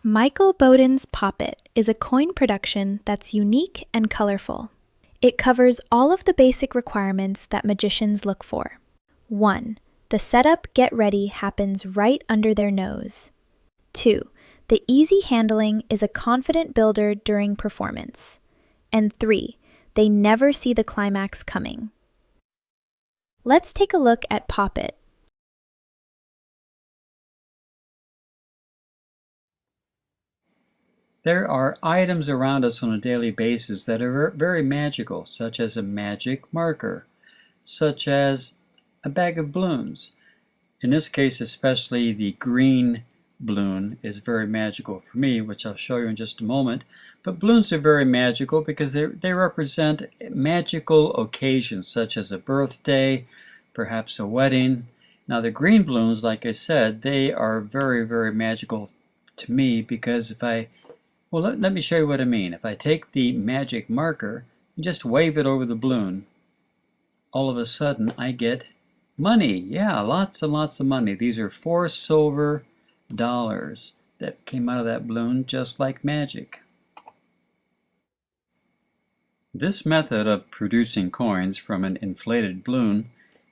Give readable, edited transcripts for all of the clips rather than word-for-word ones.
Michael Boden's Pop It is a coin production that's unique and colorful. It covers all of the basic requirements that magicians look for. 1. The setup get ready happens right under their nose. 2. The easy handling is a confident builder during performance. And 3. They never see the climax coming. Let's take a look at Pop It. There are items around us on a daily basis that are very magical, such as a magic marker, such as a bag of balloons. In this case, especially the green balloon is very magical for me, which I'll show you in just a moment. But balloons are very magical because they represent magical occasions, such as a birthday, perhaps a wedding. Now the green balloons, like I said, they are very, very magical to me because let me show you what I mean. If I take the magic marker and just wave it over the balloon, all of a sudden I get money. Yeah, lots and lots of money. These are 4 silver dollars that came out of that balloon just like magic. This method of producing coins from an inflated balloon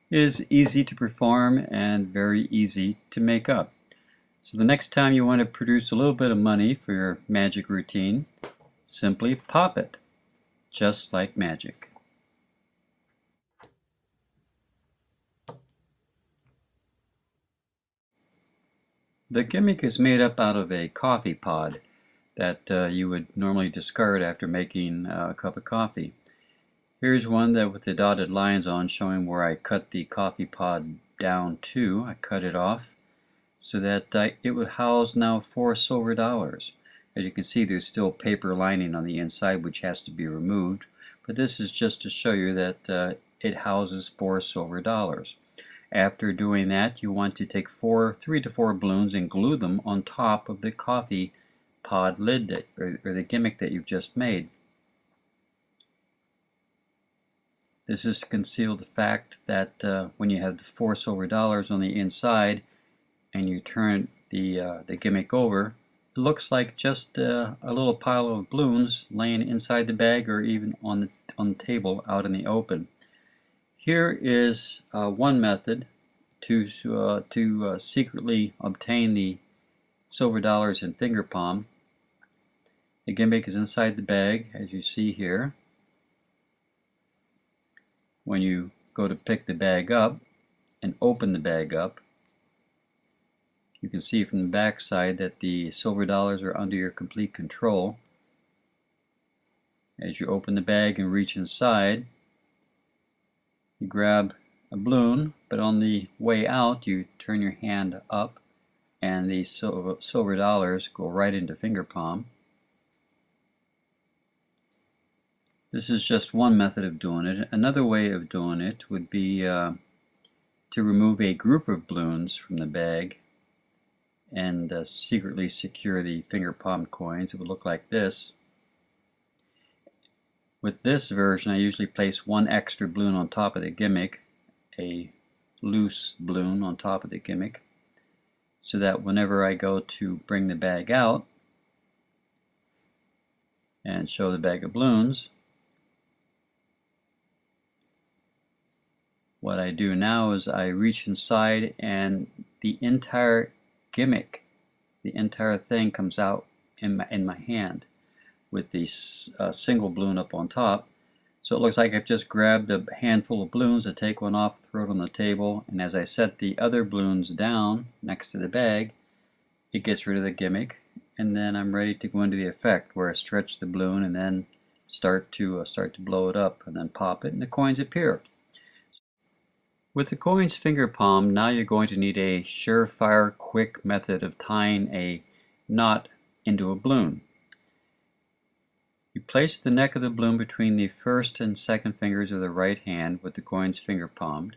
is easy to perform and very easy to make up. So the next time you want to produce a little bit of money for your magic routine, simply pop it, just like magic. The gimmick is made up out of a coffee pod that you would normally discard after making a cup of coffee. Here's one that with the dotted lines on showing where I cut the coffee pod down to. I cut it off so that it would house now 4 silver dollars. As you can see, there's still paper lining on the inside which has to be removed, but this is just to show you that it houses 4 silver dollars. After doing that, you want to take 3 to 4 balloons and glue them on top of the coffee pod lid or the gimmick that you've just made. This is to conceal the fact that when you have the 4 silver dollars on the inside and you turn the gimmick over, it looks like just a little pile of balloons laying inside the bag or even on the table out in the open. Here is one method to secretly obtain the silver dollars in finger palm. The gimmick is inside the bag, as you see here. When you go to pick the bag up and open the bag up, you can see from the back side that the silver dollars are under your complete control. As you open the bag and reach inside, you grab a balloon, but on the way out you turn your hand up and the silver dollars go right into finger palm. This is just one method of doing it. Another way of doing it would be to remove a group of balloons from the bag and secretly secure the finger palm coins. It would look like this. With this version, I usually place 1 extra balloon on top of the gimmick, a loose balloon on top of the gimmick, so that whenever I go to bring the bag out and show the bag of balloons, what I do now is I reach inside and the entire gimmick, the entire thing comes out in my hand with the single balloon up on top. So it looks like I've just grabbed a handful of balloons. I take one off, throw it on the table, and as I set the other balloons down next to the bag, it gets rid of the gimmick, and then I'm ready to go into the effect where I stretch the balloon and then start to blow it up and then pop it and the coins appear. With the coin's finger palm, now you're going to need a surefire, quick method of tying a knot into a balloon. You place the neck of the balloon between the first and second fingers of the right hand with the coin's finger palmed.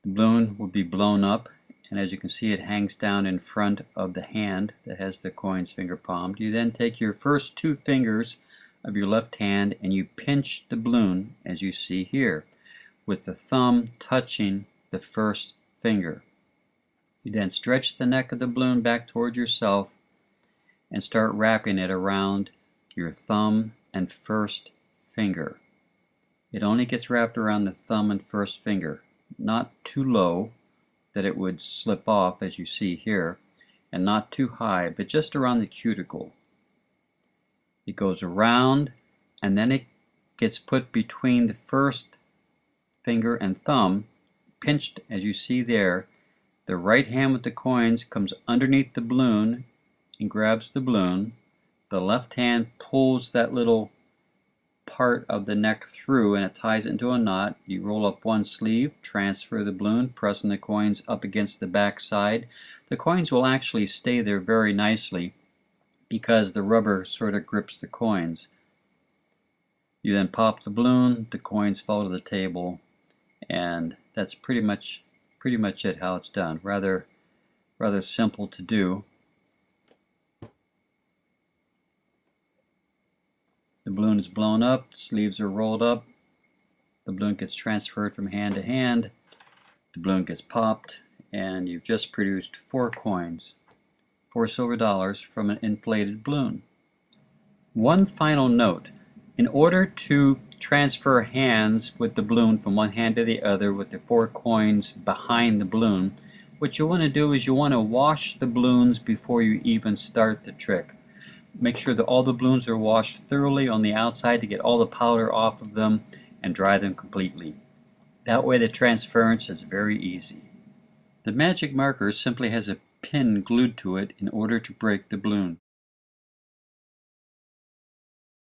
The balloon will be blown up, and as you can see, it hangs down in front of the hand that has the coin's finger palmed. You then take your first 2 fingers of your left hand and you pinch the balloon, as you see here, with the thumb touching the first finger. You then stretch the neck of the balloon back toward yourself and start wrapping it around your thumb and first finger. It only gets wrapped around the thumb and first finger, not too low that it would slip off as you see here, and not too high, but just around the cuticle. It goes around and then it gets put between the first finger and thumb, pinched as you see there. The right hand with the coins comes underneath the balloon and grabs the balloon. The left hand pulls that little part of the neck through and it ties it into a knot. You roll up one sleeve, transfer the balloon, pressing the coins up against the back side. The coins will actually stay there very nicely because the rubber sort of grips the coins. You then pop the balloon, the coins fall to the table, and that's pretty much it how it's done. Rather simple to do. The balloon is blown up, sleeves are rolled up, the balloon gets transferred from hand to hand, the balloon gets popped, and you've just produced 4 coins, 4 silver dollars from an inflated balloon. One final note: in order to transfer hands with the balloon from one hand to the other with the 4 coins behind the balloon, what you want to do is you want to wash the balloons before you even start the trick. Make sure that all the balloons are washed thoroughly on the outside to get all the powder off of them and dry them completely. That way the transference is very easy. The magic marker simply has a pin glued to it in order to break the balloon.